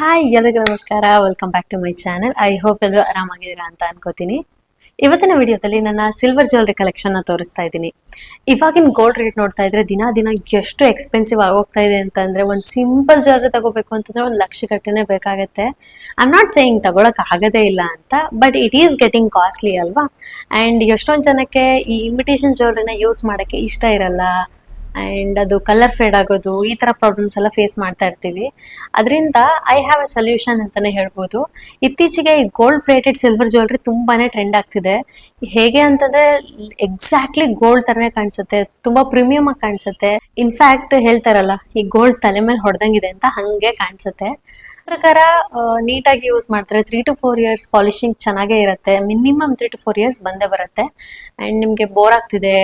Hi ಎಲ್ಲರಿಗೂ ನಮಸ್ಕಾರ. Welcome back to my channel. I hope ಎಲ್ಲರೂ ಆರಾಮಾಗಿದ್ದೀರಾ ಅಂತ ಅನ್ಕೋತೀನಿ. ಇವತ್ತಿನ ವಿಡಿಯೋದಲ್ಲಿ ನನ್ನ ಸಿಲ್ವರ್ ಜ್ಯುವೆಲ್ರಿ ಕಲೆಕ್ಷನ್ ತೋರಿಸ್ತಾ ಇದ್ದೀನಿ. ಇವಾಗಿನ ಗೋಲ್ಡ್ ರೇಟ್ ನೋಡ್ತಾ ಇದ್ರೆ ದಿನ ಎಷ್ಟು ಎಕ್ಸ್ಪೆನ್ಸಿವ್ ಆಗೋಗ್ತಾ ಇದೆ ಅಂತಂದ್ರೆ ಒಂದು ಸಿಂಪಲ್ ಜ್ಯುವೆಲ್ರಿ ತಗೋಬೇಕು ಅಂತಂದ್ರೆ 1,00,000 ಗಟ್ಟನೆ ಬೇಕಾಗತ್ತೆ. ಐ ಆಮ್ ನಾಟ್ ಸೇಯಿಂಗ್ ತಗೊಳಕ್ ಆಗದೇ ಇಲ್ಲ ಅಂತ, but it is getting costly ಅಲ್ವಾ. ಅಂಡ್ ಎಷ್ಟೊಂದು ಜನಕ್ಕೆ ಈ ಇಮಿಟೇಷನ್ ಜ್ಯುವೆಲ್ರಿನ ಯೂಸ್ ಮಾಡಕ್ಕೆ ಇಷ್ಟ ಇರಲ್ಲ, ಅಂಡ್ ಅದು ಕಲರ್ ಫೇಡ್ ಆಗೋದು, ಈ ತರ ಪ್ರಾಬ್ಲಮ್ಸ್ ಎಲ್ಲ ಫೇಸ್ ಮಾಡ್ತಾ ಇರ್ತೀವಿ. ಅದರಿಂದ ಐ ಹ್ಯಾವ್ ಅ ಸೊಲ್ಯೂಷನ್ ಅಂತಾನೆ ಹೇಳ್ಬೋದು. ಇತ್ತೀಚೆಗೆ ಈ ಗೋಲ್ಡ್ ಪ್ಲೇಟೆಡ್ ಸಿಲ್ವರ್ ಜ್ಯುವೆಲ್ರಿ ತುಂಬಾನೇ ಟ್ರೆಂಡ್ ಆಗ್ತಿದೆ. ಹೇಗೆ ಅಂತಂದ್ರೆ ಎಕ್ಸಾಕ್ಟ್ಲಿ ಗೋಲ್ಡ್ ತರನೇ ಕಾಣಿಸುತ್ತೆ, ತುಂಬಾ ಪ್ರೀಮಿಯಂ ಆಗಿ ಕಾಣಿಸುತ್ತೆ. ಇನ್ಫ್ಯಾಕ್ಟ್ ಹೇಳ್ತಾರಲ್ಲ, ಈ ಗೋಲ್ಡ್ ತಲೆ ಮೇಲೆ ಹೊಡೆದಂಗಿದೆ ಅಂತ, ಹಂಗೆ ಕಾಣಿಸುತ್ತೆ. ಪ್ರಕಾರ ನೀಟಾಗಿ ಯೂಸ್ ಮಾಡ್ತಾರೆ. 3 to 4 ಇಯರ್ಸ್ ಪಾಲಿಶಿಂಗ್ ಚೆನ್ನಾಗೇ ಇರುತ್ತೆ. ಮಿನಿಮಮ್ 3 to 4 ಇಯರ್ಸ್ ಬಂದೇ ಬರುತ್ತೆ. ಅಂಡ್ ನಿಮ್ಗೆ ಬೋರ್ ಆಗ್ತಿದೆ,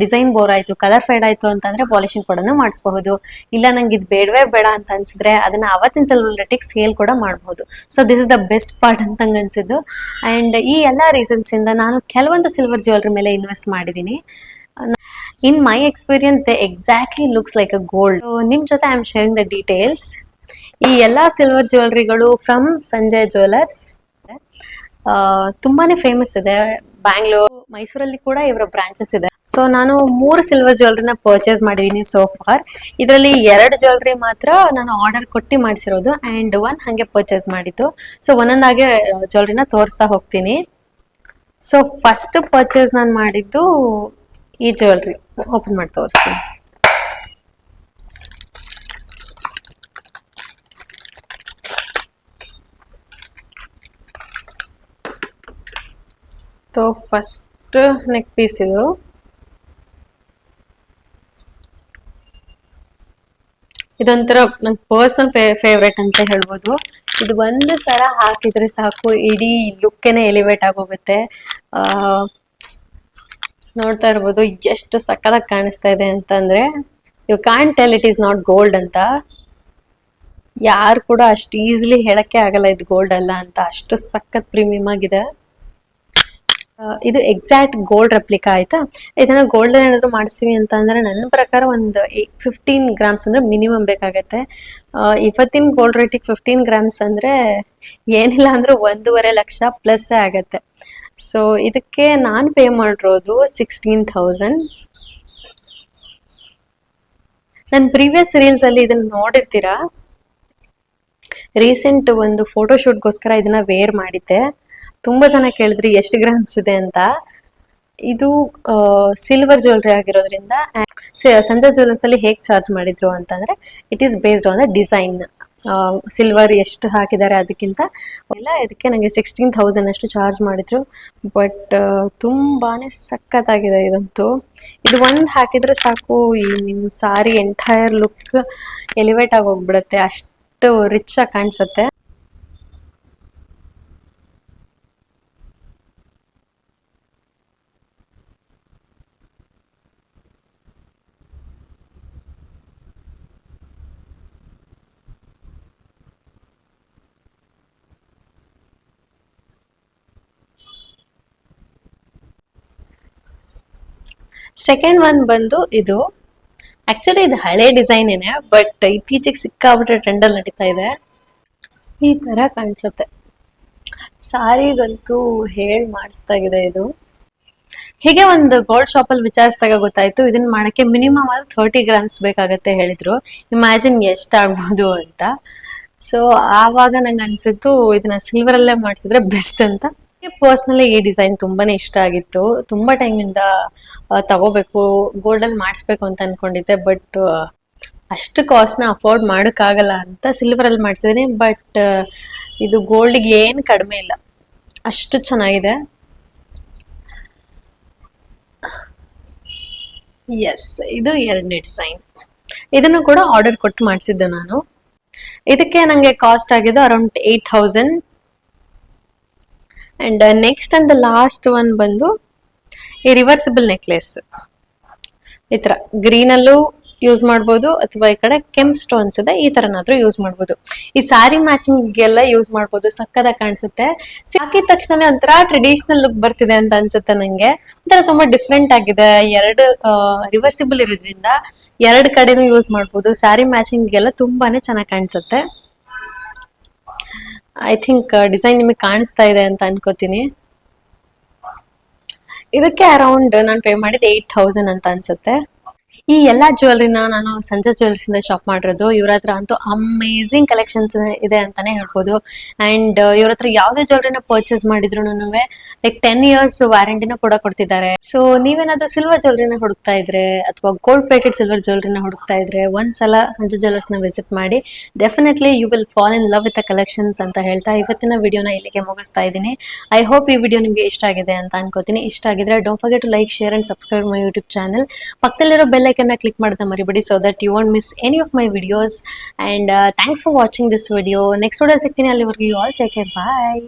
ಡಿಸೈನ್ ಬೋರ್ ಆಯ್ತು, ಕಲರ್ ಫೇಡ್ ಆಯ್ತು ಅಂತಂದ್ರೆ ಪಾಲಿಶಿಂಗ್ ಕೂಡ ಮಾಡಿಸಬಹುದು. ಇಲ್ಲ ನಂಗೆ ಇದು ಬೇಡವೇ ಬೇಡ ಅಂತ ಅನ್ಸಿದ್ರೆ ಅದನ್ನ ಅವತ್ತಿನ ಸಿಲ್ವರ್ ರೇಟಿಗೆ ಸೇಲ್ ಕೂಡ ಮಾಡಬಹುದು. So this is the best part ಅಂತ ನಂಗೆ ಅನ್ಸಿದ್ದು. ಅಂಡ್ ಈ ಎಲ್ಲ ರೀಸನ್ಸ್ ಇಂದ ನಾನು ಕೆಲವೊಂದು ಸಿಲ್ವರ್ ಜ್ಯುವೆಲ್ರಿ ಮೇಲೆ ಇನ್ವೆಸ್ಟ್ ಮಾಡಿದ್ದೀನಿ. In my experience they exactly looks like a gold. ನಿಮ್ ಜೊತೆ I am sharing the details. ಈ ಎಲ್ಲಾ ಸಿಲ್ವರ್ ಜ್ಯುವೆಲ್ರಿಗಳು ಫ್ರಮ್ ಸಂಜಯ್ ಜ್ಯುವೆಲರ್ಸ್. ತುಂಬಾನೇ ಫೇಮಸ್ ಇದೆ. ಬ್ಯಾಂಗ್ಳೂರ್, ಮೈಸೂರಲ್ಲಿ ಕೂಡ ಇವರ ಬ್ರಾಂಚಸ್ ಇದೆ. ಸೊ ನಾನು 3 ಸಿಲ್ವರ್ ಜ್ಯುವೆಲ್ರಿನ ಪರ್ಚೇಸ್ ಮಾಡಿದೀನಿ ಸೋ ಫಾರ್. ಇದರಲ್ಲಿ 2 ಜ್ಯುವೆಲ್ರಿ ಮಾತ್ರ ನಾನು ಆರ್ಡರ್ ಕೊಟ್ಟು ಮಾಡಿಸಿರೋದು, ಅಂಡ್ 1 ಹಂಗೆ ಪರ್ಚೇಸ್ ಮಾಡಿದ್ದು. ಸೊ ಒಂದೊಂದಾಗೆ ಜ್ಯುವೆಲ್ರಿನ ತೋರಿಸ್ತಾ ಹೋಗ್ತೀನಿ. ಸೊ ಫಸ್ಟ್ ಪರ್ಚೇಸ್ ನಾನು ಮಾಡಿದ್ದು ಈ ಜ್ಯುವೆಲ್ರಿ. ಓಪನ್ ಮಾಡಿ ತೋರಿಸ್ತೀನಿ. ಸೊ ಫಸ್ಟ್ ನೆಕ್ ಪೀಸ್ ಇದು. ಇದೊಂಥರ ನನ್ ಪರ್ಸನಲ್ ಫೇವ್ರೇಟ್ ಅಂತ ಹೇಳ್ಬೋದು. ಇದು ಒಂದು ಸಲ ಹಾಕಿದ್ರೆ ಸಾಕು, ಇಡೀ ಲುಕ್ಕೇನೆ ಎಲಿವೇಟ್ ಆಗೋಗುತ್ತೆ. ನೋಡ್ತಾ ಇರ್ಬೋದು ಎಷ್ಟು ಸಕ್ಕತ್ತಾಗಿ ಕಾಣಿಸ್ತಾ ಇದೆ ಅಂತಂದ್ರೆ, you can't tell it is not gold ಅಂತ. ಯಾರು ಕೂಡ ಅಷ್ಟು ಈಸಿಲಿ ಹೇಳಕ್ಕೆ ಆಗಲ್ಲ ಇದು ಗೋಲ್ಡ್ ಅಲ್ಲ ಅಂತ, ಅಷ್ಟು ಸಖತ್ ಪ್ರೀಮಿಯಂ ಆಗಿದೆ. ಇದು ಎಕ್ಸಾಕ್ಟ್ ಗೋಲ್ಡ್ ರೆಪ್ಲಿಕಾ ಆಯ್ತಾ. ಇದನ್ನ ಗೋಲ್ಡ್ ಏನಾದ್ರು ಮಾಡಿಸ್ತೀವಿ ಅಂತ ಅಂದ್ರೆ ನನ್ನ ಪ್ರಕಾರ ಒಂದು 15 ಗ್ರಾಮ್ಸ್ ಅಂದ್ರೆ ಮಿನಿಮಮ್ ಬೇಕಾಗತ್ತೆ. ಇವತ್ತಿನ ಗೋಲ್ಡ್ ರೇಟಿಗೆ 15 ಗ್ರಾಮ್ಸ್ ಅಂದ್ರೆ ಏನಿಲ್ಲ ಅಂದ್ರೆ 1.5 ಲಕ್ಷ ಪ್ಲಸ್ ಆಗತ್ತೆ. ಸೊ ಇದಕ್ಕೆ ನಾನು ಪೇ ಮಾಡಿರೋದು 16,000. ನನ್ನ ಪ್ರೀವಿಯಸ್ ರೀಲ್ಸ್ ಅಲ್ಲಿ ಇದನ್ನ ನೋಡಿರ್ತೀರಾ. ರೀಸೆಂಟ್ ಒಂದು ಫೋಟೋ ಶೂಟ್ಗೋಸ್ಕರ ಇದನ್ನ ವೇರ್ ಮಾಡಿದ್ದೆ. ತುಂಬಾ ಜನ ಕೇಳಿದ್ರಿ ಎಷ್ಟು ಗ್ರಾಮ್ಸ್ ಇದೆ ಅಂತ. ಇದು ಸಿಲ್ವರ್ ಜ್ಯುವೆಲ್ರಿ ಆಗಿರೋದ್ರಿಂದ ಸಂಜಯ್ ಜ್ಯುವೆಲರ್ಸ್ ಅಲ್ಲಿ ಹೇಗೆ ಚಾರ್ಜ್ ಮಾಡಿದ್ರು ಅಂತಂದ್ರೆ, it is based on the design. Silver ಎಷ್ಟು ಹಾಕಿದ್ದಾರೆ ಅದಕ್ಕಿಂತ ಎಲ್ಲ ಇದಕ್ಕೆ ನನಗೆ 16,000 ಅಷ್ಟು ಚಾರ್ಜ್ ಮಾಡಿದ್ರು. ಬಟ್ ತುಂಬಾನೇ ಸಖತ್ತಾಗಿದೆ ಇದಂತೂ. ಇದು ಒಂದು ಹಾಕಿದ್ರೆ ಸಾಕು, ಈ ನಿಮ್ಮ ಸಾರಿ ಎಂಟೈರ್ ಲುಕ್ ಎಲಿವೇಟ್ ಆಗಿ ಹೋಗ್ಬಿಡುತ್ತೆ, ಅಷ್ಟು ರಿಚ್ ಆಗಿ ಕಾಣಿಸುತ್ತೆ. ಸೆಕೆಂಡ್ ಒನ್ ಬಂದು ಇದು. ಆಕ್ಚುಲಿ ಇದು ಹಳೆ ಡಿಸೈನ್ ಏನೇ, ಬಟ್ ಇತ್ತೀಚೆಗೆ ಸಿಕ್ಕಾಬಿಟ್ರೆ ಟ್ರೆಂಡಲ್ಲಿ ನಡೀತಾ ಇದೆ. ಈ ತರ ಕಾಣಿಸುತ್ತೆ. ಸಾರಿಗಂತೂ ಮಾಡಿಸ್ತಾಗಿದೆ ಇದು. ಹೀಗೆ ಒಂದು ಗೋಲ್ಡ್ ಶಾಪ್ ಅಲ್ಲಿ ವಿಚಾರಿಸಿದಾಗ ಗೊತ್ತಾಯ್ತು, ಇದನ್ನ ಮಾಡಕ್ಕೆ ಮಿನಿಮಮ್ 30 ಗ್ರಾಮ್ಸ್ ಬೇಕಾಗತ್ತೆ ಹೇಳಿದ್ರು. ಇಮ್ಯಾಜಿನ್ ಎಷ್ಟಾಗ್ಬೋದು ಅಂತ. ಸೊ ಆವಾಗ ನಂಗೆ ಅನ್ಸಿತ್ತು ಇದನ್ನ ಸಿಲ್ವರ್ ಅಲ್ಲೇ ಮಾಡಿಸಿದ್ರೆ ಬೆಸ್ಟ್ ಅಂತ. ಪರ್ಸ್ನಲಿ ಈ ಡಿಸೈನ್ ತುಂಬಾನೇ ಇಷ್ಟ ಆಗಿತ್ತು. ತುಂಬಾ ಟೈಮಿಂದ ತಗೋಬೇಕು, ಗೋಲ್ಡ್ ಅಲ್ಲಿ ಮಾಡಿಸ್ಬೇಕು ಅಂತ ಅನ್ಕೊಂಡಿದ್ದೆ. ಬಟ್ ಅಷ್ಟು ಕಾಸ್ಟ್ನ ಅಫೋರ್ಡ್ ಮಾಡೋಕ್ಕಾಗಲ್ಲ ಅಂತ ಸಿಲ್ವರ್ ಅಲ್ಲಿ ಮಾಡಿಸಿದೀನಿ. ಬಟ್ ಇದು ಗೋಲ್ಡ್ಗೆ ಏನು ಕಡಿಮೆ ಇಲ್ಲ, ಅಷ್ಟು ಚೆನ್ನಾಗಿದೆ. ಎಸ್, ಇದು 2ನೇ ಡಿಸೈನ್. ಇದನ್ನು ಕೂಡ ಆರ್ಡರ್ ಕೊಟ್ಟು ಮಾಡಿಸಿದ್ದೆ ನಾನು. ಇದಕ್ಕೆ ನಂಗೆ ಕಾಸ್ಟ್ ಆಗಿದ್ದು around 8,000. And next and the last one ಬಂದು ಈ ರಿವರ್ಸಿಬಲ್ ನೆಕ್ಲೆಸ್. ಈ ತರ ಗ್ರೀನ್ ಅಲ್ಲೂ ಯೂಸ್ ಮಾಡ್ಬೋದು, ಅಥವಾ ಈ ಕಡೆ ಕೆಂಪ್ ಸ್ಟೋನ್ಸ್ ಇದೆ, ಈ ತರನಾದ್ರೂ ಯೂಸ್ ಮಾಡ್ಬೋದು. ಈ ಸ್ಯಾರಿ ಮ್ಯಾಚಿಂಗ್ ಎಲ್ಲ ಯೂಸ್ ಮಾಡ್ಬೋದು, ಸಕ್ಕದಾಗಿ ಕಾಣಿಸುತ್ತೆ. ಹಾಕಿದ ತಕ್ಷಣ ಒಂಥರ ಟ್ರೆಡಿಷನಲ್ ಲುಕ್ ಬರ್ತಿದೆ ಅಂತ ಅನ್ಸುತ್ತೆ ನಂಗೆ. ಒಂಥರ ತುಂಬಾ ಡಿಫ್ರೆಂಟ್ ಆಗಿದೆ. 2 ರಿವರ್ಸಿಬಲ್ ಇರೋದ್ರಿಂದ 2 ಕಡೆನೂ ಯೂಸ್ ಮಾಡ್ಬೋದು. ಸ್ಯಾರಿ ಮ್ಯಾಚಿಂಗ್ ಎಲ್ಲ ತುಂಬಾನೇ ಚೆನ್ನಾಗಿ ಕಾಣಿಸುತ್ತೆ. ಐ ಥಿಂಕ್ ಡಿಸೈನ್ ನಿಮಗೆ ಕಾಣಿಸ್ತಾ ಇದೆ ಅಂತ ಅನ್ಕೋತೀನಿ. ಇದಕ್ಕೆ ಅರೌಂಡ್ ನಾನು ಪೇ ಮಾಡಿದ್ದು 8,000 ಅಂತ ಅನ್ಸುತ್ತೆ. ಈ ಎಲ್ಲಾ ಜ್ಯುವೆಲ್ರಿನ ನಾನು ಸಂಜೆ ಜ್ಯುವೆಲ್ಸ್ ಇಂದ ಶಾಪ್ ಮಾಡಿರೋದು. ಇವ್ರ ಹತ್ರ ಅಂತೂ ಅಮೇಝಿಂಗ್ ಕಲೆಕ್ಷನ್ಸ್ ಇದೆ ಅಂತಾನೆ ಹೇಳ್ಬೋದು. ಅಂಡ್ ಇವ್ರ ಹತ್ರ ಯಾವುದೇ ಜ್ಯುವೆಲ್ರಿನ ಪರ್ಚೇಸ್ ಮಾಡಿದ್ರು ಲೈಕ್ 10 years ವ್ಯಾರಂಟಿನ ಕೂಡ ಕೊಡ್ತಿದ್ದಾರೆ. ಸೊ ನೀವೇನಾದ್ರೂ ಸಿಲ್ವರ್ ಜ್ಯುವೆಲ್ರಿನ ಹುಡುಕ್ತಾ ಇದ್ರೆ ಅಥವಾ ಗೋಲ್ಡ್ ಪ್ಲೇಟೆಡ್ ಸಿಲ್ವರ್ ಜ್ಯುವೆಲ್ರಿನ ಹುಡುಕ್ತಾ ಇದ್ರೆ ಒಂದ್ಸಲ ಸಂಜೆ ಜ್ಯುವೆಲರ್ಸ್ ನ ವಿಸಿಟ್ ಮಾಡಿ. Definitely you will fall in love with the collections ಅಂತ ಹೇಳ್ತಾ ಇವತ್ತಿನ ವಿಡಿಯೋನ ಇಲ್ಲಿಗೆ ಮುಗಿಸ್ತಾ ಇದ್ದೀನಿ. ಐ ಹೋಪ್ ಈ ವಿಡಿಯೋ ನಿಮಗೆ ಇಷ್ಟ ಆಗಿದೆ ಅಂತ ಅನ್ಕೋತೀನಿ. ಇಷ್ಟ ಆಗಿದ್ರೆ don't forget to like, share and subscribe my YouTube channel. ಪಕ್ಕದಲ್ಲಿರೋ ಬೆಲ್ ಐಕನ್ನ ಕ್ಲಿಕ್ ಮಾಡೋದನ್ನ ಮರಿಬೇಡಿ, so that you won't miss any of my videos. And thanks for watching this video. Next video ಸಿಗ್ತೀನಿ, ಅಲ್ಲಿವರೆಗೂ you all take care, bye.